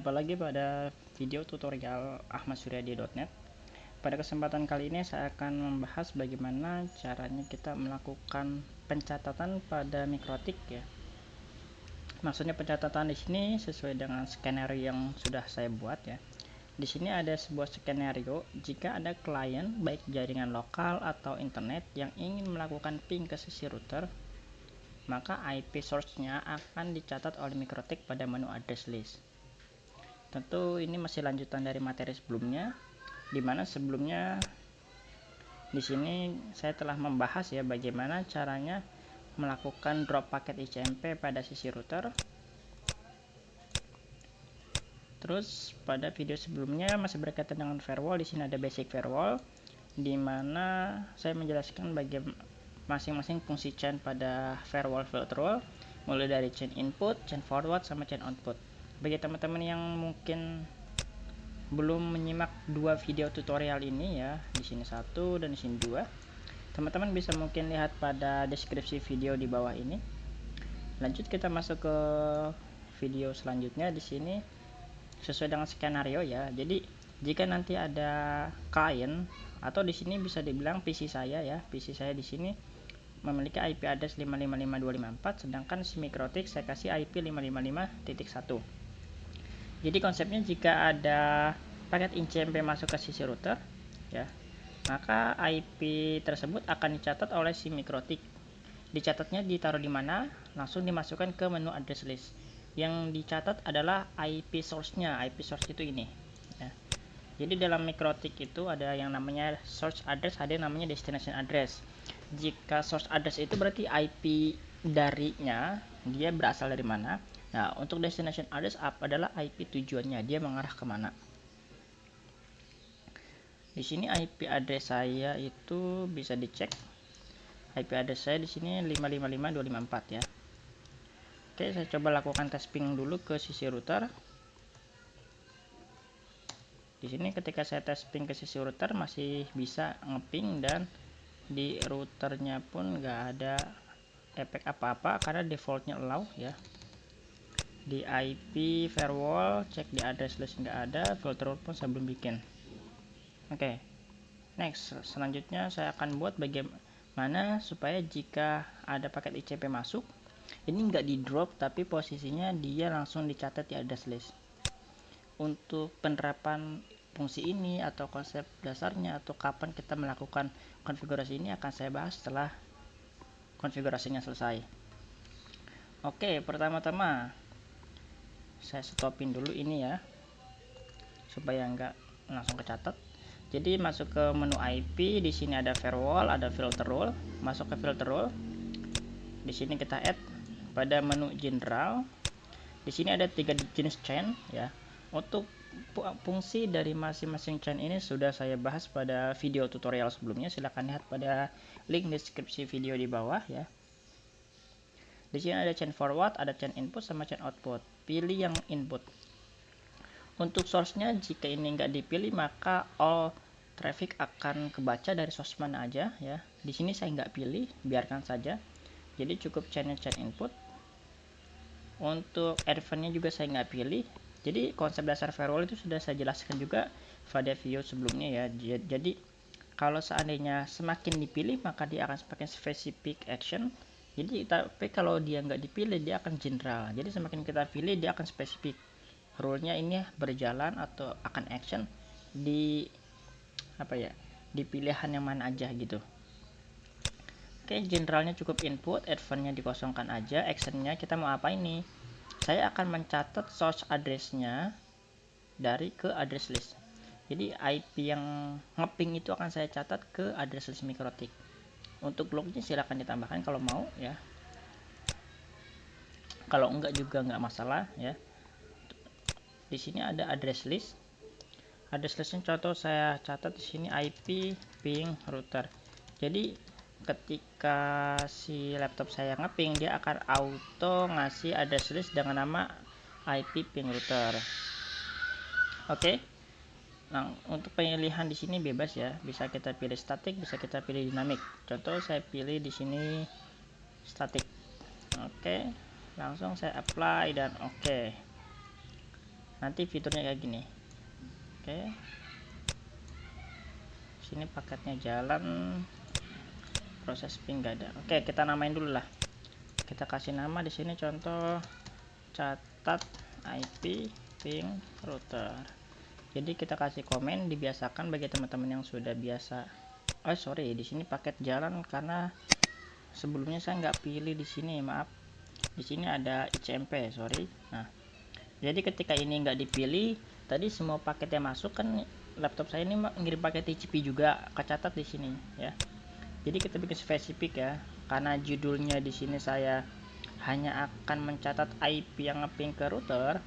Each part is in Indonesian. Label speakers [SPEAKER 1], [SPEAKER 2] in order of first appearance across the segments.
[SPEAKER 1] Jumpa lagi pada video tutorial ahmadsuryadi.net. Pada kesempatan kali ini saya akan membahas bagaimana caranya kita melakukan pencatatan pada mikrotik ya. Maksudnya pencatatan di sini sesuai dengan skenario yang sudah saya buat ya. Di sini ada sebuah skenario jika ada klien baik jaringan lokal atau internet yang ingin melakukan ping ke sisi router, maka IP source-nya akan dicatat oleh mikrotik pada menu address list. Tentu ini masih lanjutan dari materi sebelumnya, dimana sebelumnya di sini saya telah membahas ya bagaimana caranya melakukan drop paket ICMP pada sisi router. Terus pada video sebelumnya masih berkaitan dengan firewall, di sini ada basic firewall, dimana saya menjelaskan bagaimana masing-masing fungsi chain pada firewall filter wall, mulai dari chain input, chain forward, sama chain output. Bagi teman-teman yang mungkin belum menyimak dua video tutorial ini ya, di sini satu dan di sini dua, teman-teman bisa mungkin lihat pada deskripsi video di bawah ini. Lanjut kita masuk ke video selanjutnya. Di sini sesuai dengan skenario ya. Jadi jika nanti ada klien atau di sini bisa dibilang PC saya ya, PC saya di sini memiliki IP address 555.254, sedangkan si mikrotik saya kasih IP 555.1. Jadi konsepnya jika ada paket ICMP masuk ke sisi router ya, maka IP tersebut akan dicatat oleh si mikrotik. Dicatatnya ditaruh di mana? Langsung dimasukkan ke menu address list. Yang dicatat adalah IP source-nya. IP source itu ini ya. Jadi dalam mikrotik itu ada yang namanya source address, ada yang namanya destination address. Jika source address itu berarti IP darinya, dia berasal dari mana. Nah, untuk destination address adalah IP tujuannya, dia mengarah kemana. Di sini IP address saya itu bisa dicek. IP address saya di sini 555.254 ya. Oke, saya coba lakukan tes ping dulu ke sisi router. Di sini ketika saya tes ping ke sisi router masih bisa ngeping, dan di routernya pun nggak ada efek apa-apa karena defaultnya allow ya. Di IP firewall cek di address list nggak ada, filter pun saya belum bikin. Oke, next selanjutnya saya akan buat bagaimana supaya jika ada paket ICP masuk, ini nggak di drop tapi posisinya dia langsung dicatat di address list. Untuk penerapan fungsi ini atau konsep dasarnya atau kapan kita melakukan konfigurasi ini akan saya bahas setelah konfigurasinya selesai. Oke, pertama-tama saya stopin dulu ini ya supaya nggak langsung kecatat. Jadi masuk ke menu IP, di sini ada firewall, ada filter rule, masuk ke filter rule. Di sini kita add pada menu general. Di sini ada 3 jenis chain ya. Untuk fungsi dari masing-masing chain ini sudah saya bahas pada video tutorial sebelumnya, silahkan lihat pada link deskripsi video di bawah ya. Di sini ada chain forward, ada chain input, sama chain output. Pilih yang input. Untuk source-nya jika ini nggak dipilih maka all traffic akan kebaca dari source mana aja ya. Di sini saya nggak pilih, biarkan saja. Jadi cukup chain input. Untuk advance-nya juga saya nggak pilih. Jadi konsep dasar firewall itu sudah saya jelaskan juga pada video sebelumnya ya. Jadi kalau seandainya semakin dipilih maka dia akan semakin specific action. Jadi tapi kalau dia nggak dipilih dia akan general. Jadi semakin kita pilih dia akan spesifik. Rule-nya ini berjalan atau akan action di apa ya? Di pilihan yang mana aja gitu. Oke, generalnya cukup input, advance-nya dikosongkan aja, action-nya kita mau apa ini? Saya akan mencatat source address-nya dari ke address list. Jadi IP yang ngeping itu akan saya catat ke address list mikrotik. Untuk lognya silahkan ditambahkan kalau mau ya. Kalau enggak juga enggak masalah ya. Di sini ada address list. Address listnya contoh saya catat di sini IP ping router. Jadi ketika si laptop saya ngeping dia akan auto ngasih address list dengan nama IP ping router. Oke. Nah, untuk pilihan di sini bebas ya. Bisa kita pilih statik, bisa kita pilih dinamik. Contoh saya pilih di sini statik. Oke. Langsung saya apply dan oke. nanti fiturnya kayak gini. Oke, sini paketnya jalan, proses ping nggak ada. Oke, kita namain dulu lah. Kita kasih nama di sini, contoh catat IP ping router. Jadi kita kasih komen, dibiasakan bagi teman-teman yang sudah biasa. Sorry, di sini paket jalan karena sebelumnya saya nggak pilih di sini, maaf. Di sini ada ICMP, sorry. Nah, jadi ketika ini nggak dipilih, tadi semua paket yang masuk kan laptop saya ini ngirim paket TCP juga kecatat di sini ya. Jadi kita bikin spesifik ya, karena judulnya di sini saya hanya akan mencatat IP yang ngeping ke router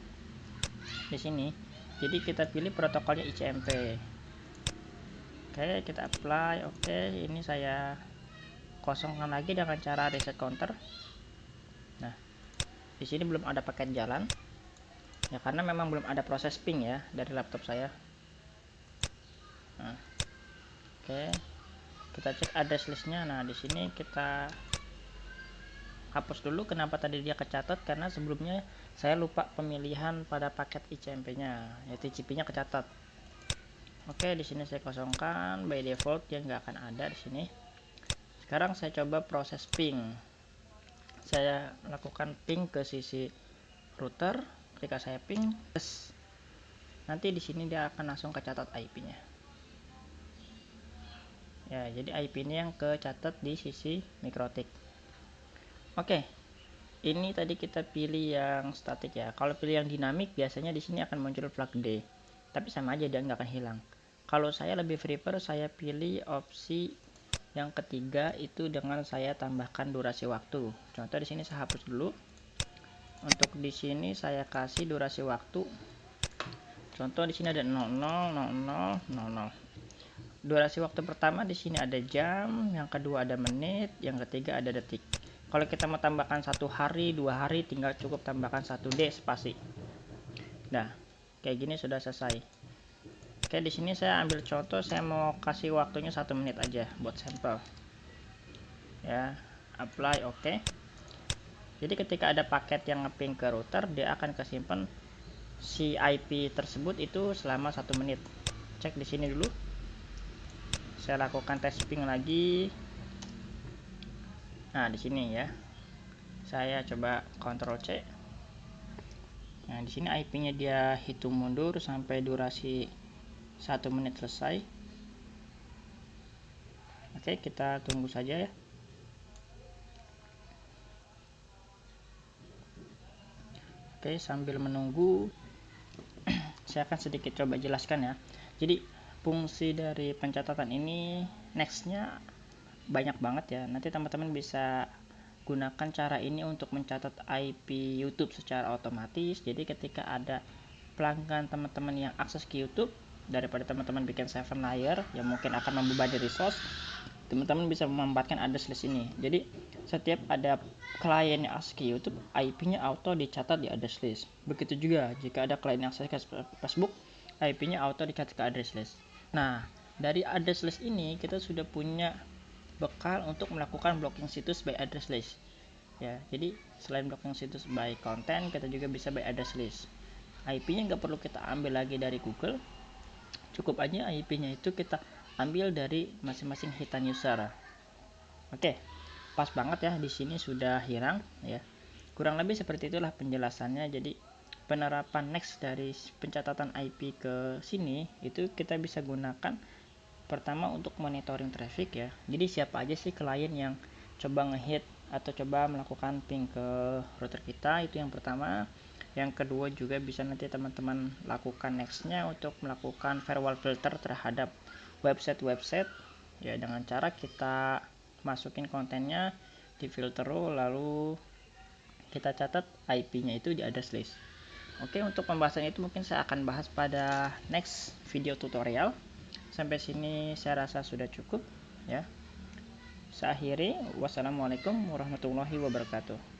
[SPEAKER 1] di sini. Jadi kita pilih protokolnya ICMP. Oke, kita apply. Oke, ini saya kosongkan lagi dengan cara reset counter. Nah, di sini belum ada paket jalan ya, karena memang belum ada proses ping ya dari laptop saya. Nah, oke, kita cek address listnya. Nah, di sini kita hapus dulu. Kenapa tadi dia kecatat? Karena sebelumnya saya lupa pemilihan pada paket ICMP nya, ya TCP nya kecatat. Oke, di sini saya kosongkan, by default dia nggak akan ada di sini. Sekarang saya coba proses ping. Saya lakukan ping ke sisi router. Ketika saya ping, nanti di sini dia akan langsung kecatat IP-nya. Ya, jadi IP ini yang kecatat di sisi MikroTik. Oke, ini tadi kita pilih yang statik ya. Kalau pilih yang dinamik, biasanya di sini akan muncul flag D. Tapi sama aja, dia nggak akan hilang. Kalau saya lebih prefer, saya pilih opsi yang ketiga itu dengan saya tambahkan durasi waktu. Contoh di sini saya hapus dulu. Untuk di sini saya kasih durasi waktu. Contoh di sini ada 00:00:00. Durasi waktu pertama di sini ada jam, yang kedua ada menit, yang ketiga ada detik. Kalau kita mau tambahkan 1 hari, 2 hari, tinggal cukup tambahkan 1D spasi. Nah, kayak gini sudah selesai. Oke, di sini saya ambil contoh, saya mau kasih waktunya 1 menit aja buat sampel. Ya, apply, oke. Jadi ketika ada paket yang ngeping ke router, dia akan kesimpan si IP tersebut itu selama 1 menit. Cek di sini dulu. Saya lakukan tes ping lagi. Nah, di sini ya. Saya coba Ctrl C. Nah, di sini IP-nya dia hitung mundur sampai durasi 1 menit selesai. Oke, kita tunggu saja ya. Oke, sambil menunggu saya akan sedikit coba jelaskan ya. Jadi fungsi dari pencatatan ini nextnya banyak banget ya. Nanti teman-teman bisa gunakan cara ini untuk mencatat IP YouTube secara otomatis. Jadi ketika ada pelanggan teman-teman yang akses ke YouTube, daripada teman-teman bikin 7 layer yang mungkin akan membebani resource, teman-teman bisa memanfaatkan address list ini. Jadi setiap ada klien yang akses ke YouTube, IP-nya auto dicatat di address list. Begitu juga jika ada klien yang akses ke Facebook, IP-nya auto dicatat ke address list. Nah, dari address list ini kita sudah punya bekal untuk melakukan blocking situs by address list. Ya, jadi selain blocking situs by content, kita juga bisa by address list. IP-nya nggak perlu kita ambil lagi dari Google, cukup aja IP-nya itu kita ambil dari masing-masing hitan user. Oke, pas banget ya, di sini sudah hilang ya. Kurang lebih seperti itulah penjelasannya. Jadi penerapan next dari pencatatan IP ke sini itu kita bisa gunakan pertama untuk monitoring traffic ya. Jadi siapa aja sih klien yang coba ngehit atau coba melakukan ping ke router kita, itu yang pertama. Yang kedua juga bisa nanti teman-teman lakukan nextnya untuk melakukan firewall filter terhadap website ya, dengan cara kita masukin kontennya di filter lalu kita catat IP-nya itu di address list. Oke, untuk pembahasan itu mungkin saya akan bahas pada next video tutorial. Sampai sini saya rasa sudah cukup ya. Saya akhiri, wassalamualaikum warahmatullahi wabarakatuh.